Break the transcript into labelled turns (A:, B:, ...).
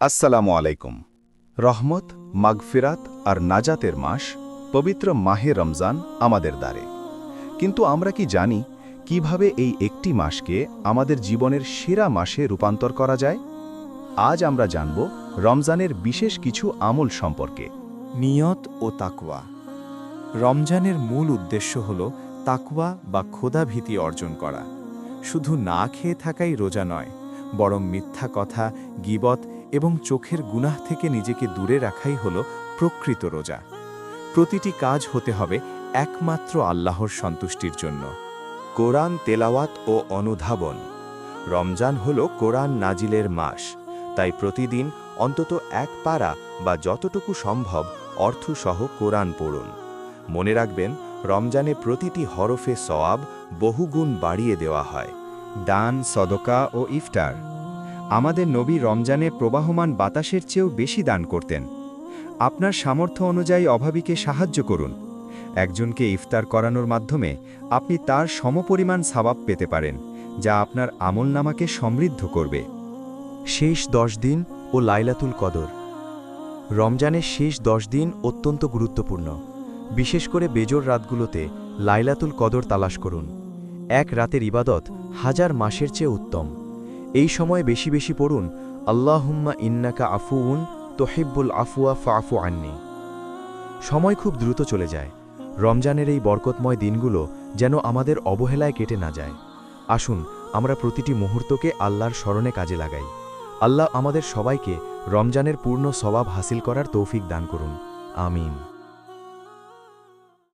A: আসসালামু আলাইকুম। রহমত, মাগফিরাত আর নাজাতের মাস পবিত্র মাহে রমজান আমাদের দ্বারে। কিন্তু আমরা কি জানি কিভাবে এই একটি মাসকে আমাদের জীবনের সেরা মাসে রূপান্তর করা যায়? আজ আমরা জানব রমজানের বিশেষ কিছু আমল সম্পর্কে।
B: নিয়ত ও তাকওয়া। রমজানের মূল উদ্দেশ্য হল তাকওয়া বা খোদাভীতি অর্জন করা। শুধু না খেয়ে থাকাই রোজা নয়, বরং মিথ্যা কথা, গীবত এবং চোখের গুনাহ থেকে নিজেকে দূরে রাখাই হল প্রকৃত রোজা। প্রতিটি কাজ হতে হবে একমাত্র আল্লাহর সন্তুষ্টির জন্য।
C: কোরআন তেলাওয়াত ও অনুধাবন। রমজান হল কোরআন নাজিলের মাস, তাই প্রতিদিন অন্তত এক পারা বা যতটুকু সম্ভব অর্থসহ কোরআন পড়ুন। মনে রাখবেন, রমজানে প্রতিটি হরফে সওয়াব বহুগুণ বাড়িয়ে দেওয়া হয়।
D: দান, সদকা ও ইফতার। আমাদের নবী রমজানে প্রবাহমান বাতাসের চেয়েও বেশি দান করতেন। আপনার সামর্থ্য অনুযায়ী অভাবীকে সাহায্য করুন। একজনকে ইফতার করানোর মাধ্যমে আপনি তার সমপরিমাণ সওয়াব পেতে পারেন, যা আপনার আমলনামাকে সমৃদ্ধ করবে।
E: শেষ 10 দিন ও লাইলাতুল কদর। রমজানের শেষ 10 দিন অত্যন্ত গুরুত্বপূর্ণ। বিশেষ করে বেজোর রাতগুলোতে লাইলাতুল কদর তালাশ করুন। এক রাতের ইবাদত হাজার মাসের চেয়ে উত্তম। এই সময়ে বেশি বেশি পড়ুন, আল্লাহুম্মা ইন্নাকা আফুউন তুহিব্বুল আফওয়া ফাফু আন্নি। সময় খুব দ্রুত চলে যায়। রমজানের এই বরকতময় দিনগুলো যেন আমাদের অবহেলায় কেটে না যায়। আসুন আমরা প্রতিটি মুহূর্তকে আল্লাহর স্মরণে কাজে লাগাই। আল্লাহ আমাদের সবাইকে রমজানের পূর্ণ সওয়াব হাসিল করার তৌফিক দান করুন। আমিন।